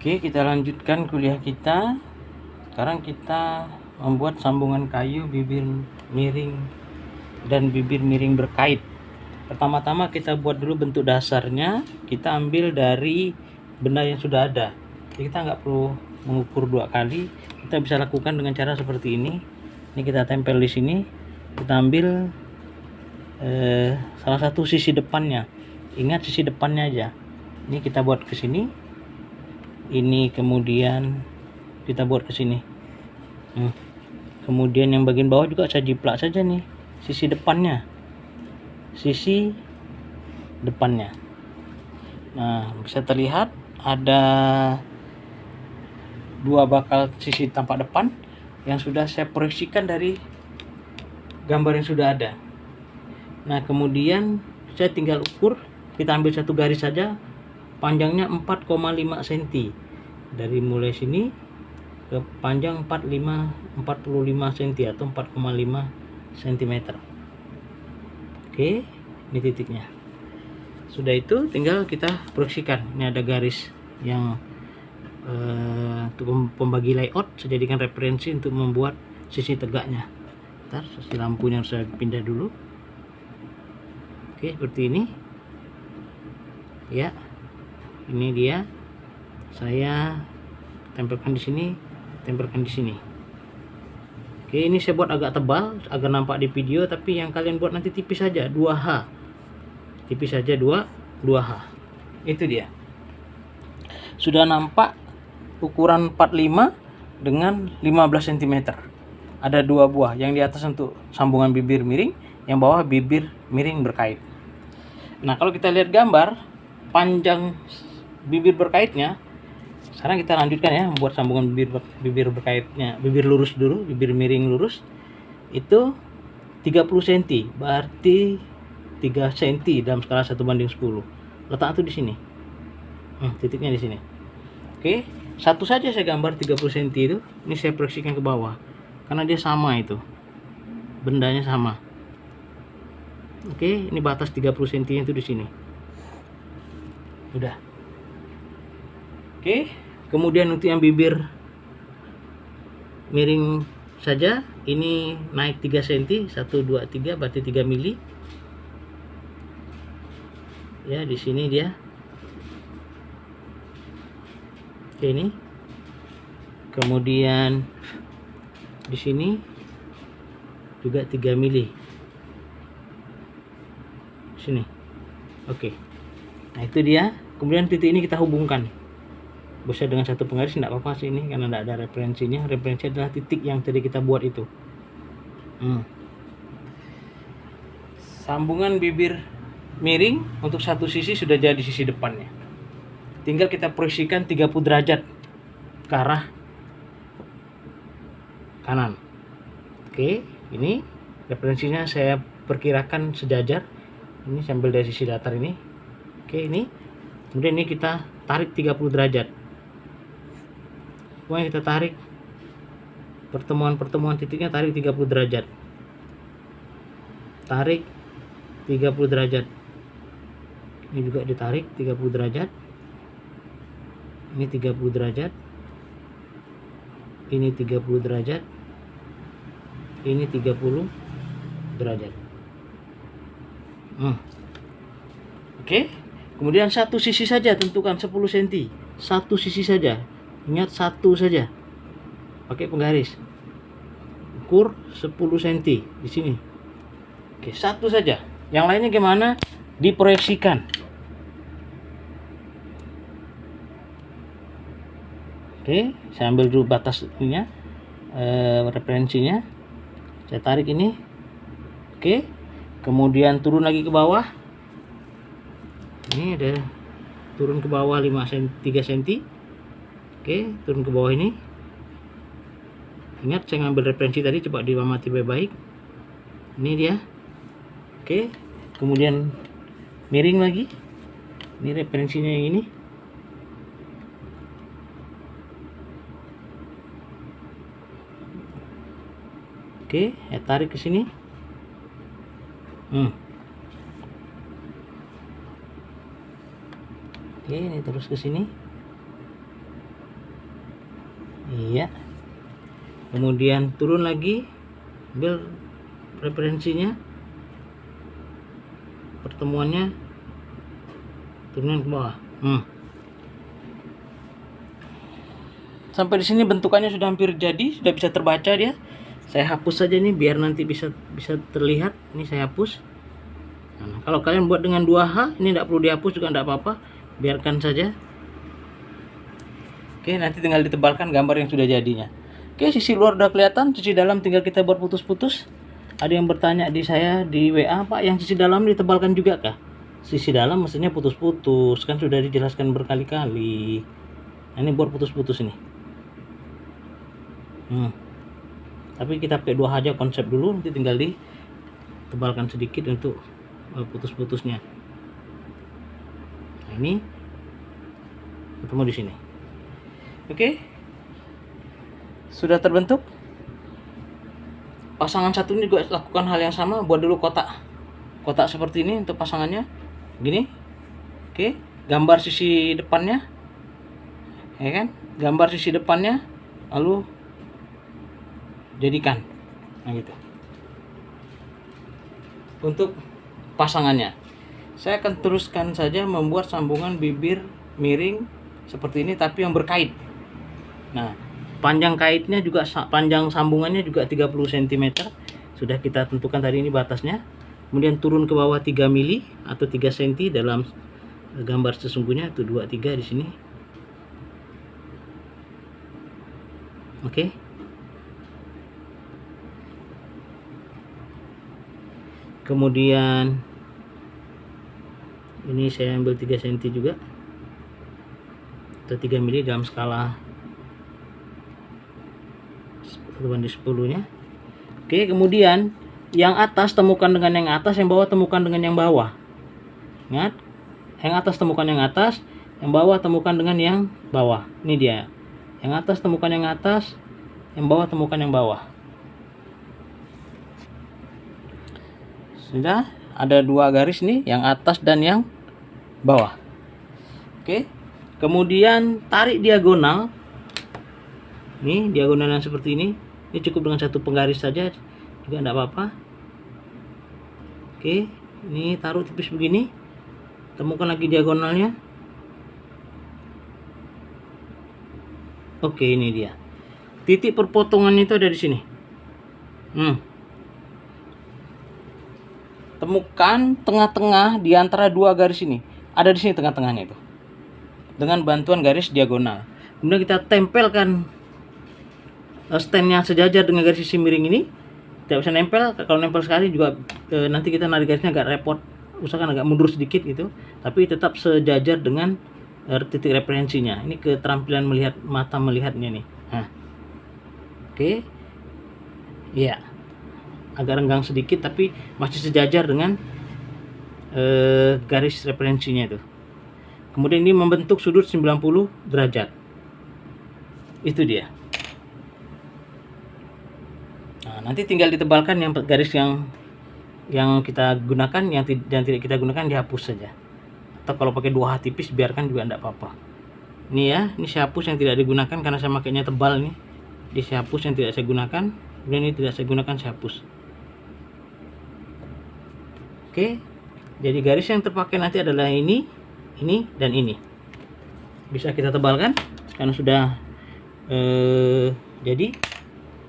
Oke, kita lanjutkan kuliah kita. Sekarang kita membuat sambungan kayu bibir miring dan bibir miring berkait. Pertama-tama kita buat dulu bentuk dasarnya. Kita ambil dari benda yang sudah ada. Jadi kita nggak perlu mengukur dua kali. Kita bisa lakukan dengan cara seperti ini. Ini kita tempel di sini. Kita ambil salah satu sisi depannya. Ingat sisi depannya aja. Ini kita buat ke sini. Ini kemudian kita buat ke sini. Kemudian yang bagian bawah juga saya jiplak saja nih, sisi depannya. Nah, bisa terlihat ada dua bakal sisi tampak depan yang sudah saya proyeksikan dari gambar yang sudah ada. Nah, kemudian saya tinggal ukur. Kita ambil satu garis saja, panjangnya 4,5 cm. Dari mulai sini ke panjang 45 cm atau 4,5 cm. Oke, ini titiknya. Sudah itu tinggal kita proyeksikan. Ini ada garis yang untuk pembagi layout, saya jadikan referensi untuk membuat sisi tegaknya. Ntar sisi lampunya harus saya pindah dulu. Oke, seperti ini ya. Ini dia, saya tempelkan di sini, tempelkan di sini. Oke, ini saya buat agak tebal agar nampak di video, tapi yang kalian buat nanti tipis saja, 2H. Tipis saja 2H. Itu dia. Sudah nampak ukuran 45 dengan 15 cm. Ada dua buah, yang di atas untuk sambungan bibir miring, yang bawah bibir miring berkait. Nah, kalau kita lihat gambar panjang bibir berkaitnya, sekarang kita lanjutkan ya, membuat sambungan bibir berkaitnya. Bibir lurus dulu, bibir miring lurus itu 30 cm, berarti 3 cm dalam skala 1:10. Letak itu di sini. Titiknya di sini. Oke, satu saja saya gambar 30 cm itu. Ini saya proyeksikan ke bawah karena dia sama itu. Bendanya sama. Oke, ini batas 30 cm itu di sini. Udah. Oke, kemudian untuk yang bibir miring saja, ini naik 3 cm, 1, 2, 3, berarti 3 mili. Ya, di sini dia. Oke, ini. Kemudian di sini juga 3 mili. Sini. Oke. Nah, itu dia. Kemudian titik ini kita hubungkan. Bisa dengan satu penggaris, tidak apa-apa sih ini karena tidak ada referensinya. Referensi adalah titik yang tadi kita buat itu. Sambungan bibir miring untuk satu sisi sudah jadi sisi depannya. Tinggal kita proyeksikan 30 derajat ke arah kanan. Oke, ini referensinya saya perkirakan sejajar. Ini sambil dari sisi datar ini. Oke, ini. Kemudian ini kita tarik 30 derajat. Pokoknya kita tarik pertemuan titiknya, tarik 30 derajat. Tarik 30 derajat. Ini juga ditarik 30 derajat. Ini 30 derajat. Ini 30 derajat. Ini 30 derajat. Oke. Kemudian satu sisi saja tentukan 10 cm. Satu sisi saja. Ingat, satu saja. Pakai penggaris. Ukur 10 cm di sini. Oke, satu saja. Yang lainnya gimana? Diproyeksikan. Oke, saya ambil dulu batas ininya, referensinya. Saya tarik ini. Oke. Kemudian turun lagi ke bawah. Ini ada turun ke bawah 3 cm. Oke, turun ke bawah ini. Ingat, saya ngambil referensi tadi, coba diamati baik-baik. Ini dia. Oke, kemudian miring lagi. Ini referensinya yang ini. Oke, saya tarik ke sini. Oke, ini terus ke sini. Iya. Kemudian turun lagi, ambil referensinya, pertemuannya, turunin ke bawah. Sampai di sini bentukannya sudah hampir jadi, sudah bisa terbaca dia. Saya hapus saja nih biar nanti bisa terlihat. Ini saya hapus. Nah, kalau kalian buat dengan 2H, ini tidak perlu dihapus juga, tidak apa-apa, biarkan saja. Oke, nanti tinggal ditebalkan gambar yang sudah jadinya. Oke, sisi luar udah kelihatan, sisi dalam tinggal kita buat putus-putus. Ada yang bertanya di saya di WA, Pak, yang sisi dalam ditebalkan juga kah? Sisi dalam maksudnya putus-putus, kan sudah dijelaskan berkali-kali. Nah, ini buat putus-putus ini. Tapi kita pakai 2H aja konsep dulu, nanti tinggal ditebalkan sedikit untuk putus-putusnya. Nah, ini ketemu di sini. Oke, sudah terbentuk. Pasangan satu ini juga lakukan hal yang sama, buat dulu kotak seperti ini untuk pasangannya, gini. Oke, gambar sisi depannya, ya kan, gambar sisi depannya, lalu jadikan, nah gitu. Untuk pasangannya, saya akan teruskan saja membuat sambungan bibir miring seperti ini, tapi yang berkait. Nah, panjang kaitnya juga, panjang sambungannya juga 30 cm. Sudah kita tentukan tadi, ini batasnya. Kemudian turun ke bawah 3 mili atau 3 cm dalam gambar sesungguhnya, itu 23 di sini. Oke. Kemudian ini saya ambil 3 cm juga atau 3 mili dalam skala 1/10 nya. Oke, kemudian yang atas temukan dengan yang atas, yang bawah temukan dengan yang bawah. Ingat, yang atas temukan yang atas, yang bawah temukan dengan yang bawah. Ini dia. Yang atas temukan yang atas, yang bawah temukan yang bawah. Sudah ada 2 garis nih, yang atas dan yang bawah. Oke. Kemudian tarik diagonal. Nih, diagonal yang seperti ini. Ini cukup dengan 1 penggaris saja juga tidak apa-apa. Oke, ini taruh tipis begini. Temukan lagi diagonalnya. Oke, ini dia. Titik perpotongannya itu ada di sini. Temukan tengah-tengah di antara 2 garis ini. Ada di sini tengah-tengahnya itu. Dengan bantuan garis diagonal. Kemudian kita tempelkan stand-nya sejajar dengan garis sisi miring ini. Tidak bisa nempel, kalau nempel sekali juga nanti kita narik garisnya agak repot, usahakan agak mundur sedikit gitu, tapi tetap sejajar dengan titik referensinya. Ini keterampilan melihat, mata melihatnya nih. Nah, oke, ya, agak renggang sedikit tapi masih sejajar dengan garis referensinya itu. Kemudian ini membentuk sudut 90 derajat. Itu dia. Nah, nanti tinggal ditebalkan yang garis yang kita gunakan, yang tidak kita gunakan dihapus saja. Atau kalau pakai 2H tipis biarkan juga tidak apa-apa. Ini ya, ini saya hapus yang tidak digunakan karena saya makainya tebal nih. Jadi saya hapus yang tidak saya gunakan, kemudian ini tidak saya gunakan, saya hapus. Oke. Jadi garis yang terpakai nanti adalah ini, dan ini. Bisa kita tebalkan karena sudah jadi.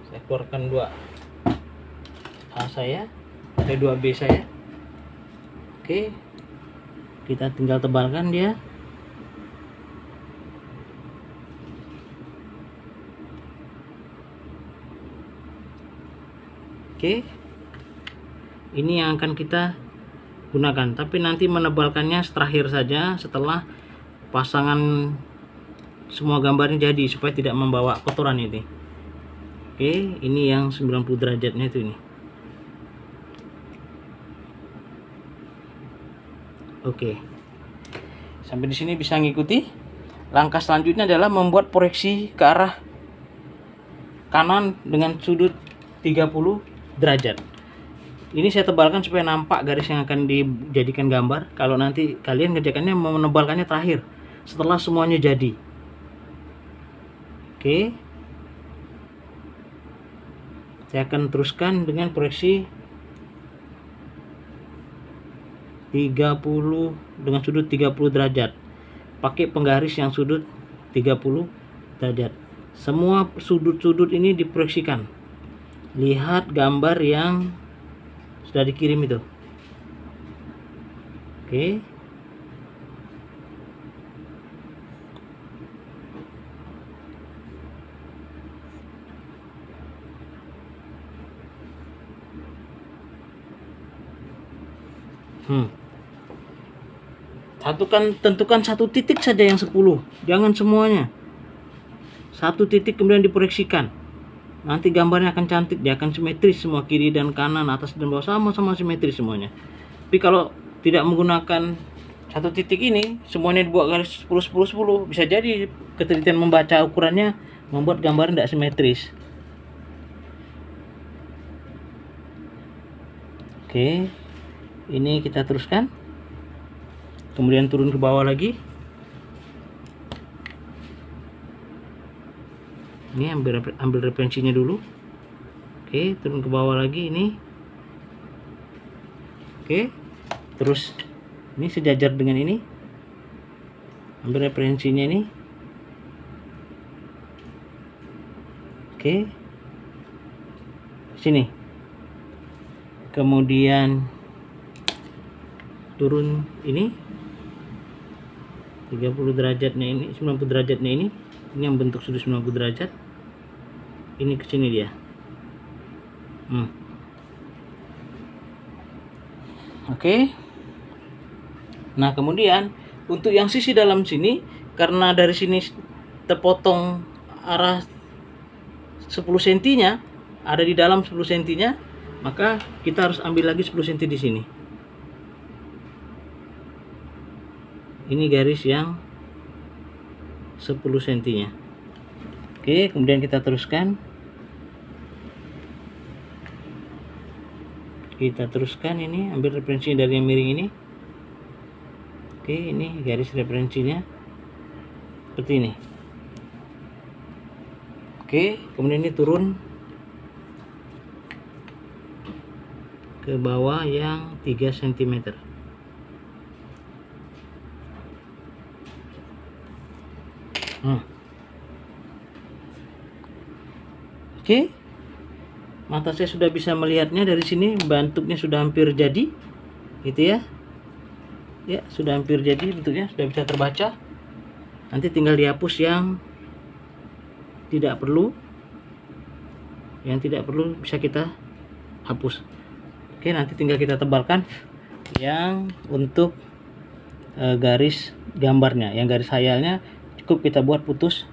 Saya keluarkan 2A saya, ada 2B saya. Oke, kita tinggal tebalkan dia. Oke, ini yang akan kita gunakan, tapi nanti menebalkannya terakhir saja setelah pasangan semua gambarnya jadi, supaya tidak membawa kotoran ini. Oke, ini yang 90 derajatnya itu ini. Oke. Sampai di sini bisa ngikuti. Langkah selanjutnya adalah membuat proyeksi ke arah kanan dengan sudut 30 derajat. Ini saya tebalkan supaya nampak garis yang akan dijadikan gambar. Kalau nanti kalian kerjakannya menebalkannya terakhir setelah semuanya jadi. Oke. Saya akan teruskan dengan proyeksi 30 dengan sudut 30 derajat. Pakai penggaris yang sudut 30 derajat. Semua sudut-sudut ini diproyeksikan. Lihat gambar yang sudah dikirim itu. Oke. Tentukan satu titik saja yang 10, jangan semuanya. Satu titik kemudian diproyeksikan. Nanti gambarnya akan cantik, dia akan simetris semua, kiri dan kanan, atas dan bawah sama-sama simetris semuanya. Tapi kalau tidak menggunakan satu titik ini, semuanya dibuat garis 10 10 10, bisa jadi ketelitian membaca ukurannya membuat gambar tidak simetris. Oke. Ini kita teruskan. Kemudian turun ke bawah lagi. Ini ambil referensinya dulu. Oke, turun ke bawah lagi ini. Oke. Terus ini sejajar dengan ini. Ambil referensinya ini. Oke. Sini. Kemudian turun ini 30 derajatnya ini, 90 derajatnya ini yang bentuk sudut 90 derajat. Ini ke sini dia. Oke. Nah, kemudian untuk yang sisi dalam sini, karena dari sini terpotong arah 10 cm-nya, ada di dalam 10 cm-nya, maka kita harus ambil lagi 10 cm di sini. Ini garis yang 10 cm-nya. Oke, kemudian kita teruskan. Kita teruskan ini, ambil referensi dari yang miring ini. Oke, ini garis referensinya seperti ini. Oke, kemudian ini turun ke bawah yang 3 cm. Oke, mata saya sudah bisa melihatnya dari sini. Bentuknya sudah hampir jadi, gitu ya. Ya, sudah hampir jadi bentuknya, sudah bisa terbaca. Nanti tinggal dihapus yang tidak perlu. Yang tidak perlu bisa kita hapus. Oke, nanti tinggal kita tebalkan yang untuk garis gambarnya. Yang garis hayalnya cukup kita buat putus.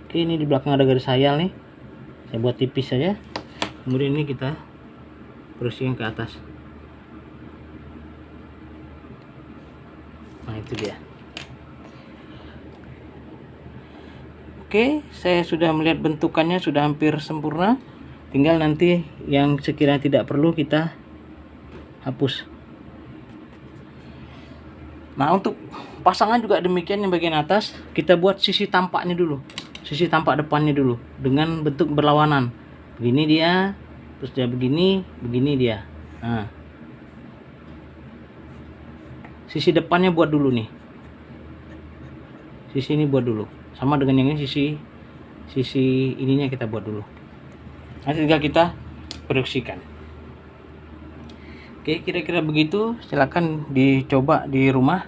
Oke, ini di belakang ada garis hayal nih. Saya buat tipis saja. Kemudian ini kita proyeksikan ke atas. Nah, itu dia. Oke, saya sudah melihat bentukannya sudah hampir sempurna. Tinggal nanti yang sekiranya tidak perlu kita hapus. Nah, untuk pasangan juga demikian. Yang bagian atas kita buat sisi tampaknya dulu, sisi tampak depannya dulu dengan bentuk berlawanan. Begini dia, terus dia begini dia. Nah, sisi depannya buat dulu nih, sisi ini buat dulu, sama dengan yang ini, sisi ininya kita buat dulu. Nanti tinggal kita proyeksikan. Oke, kira-kira begitu. Silakan dicoba di rumah.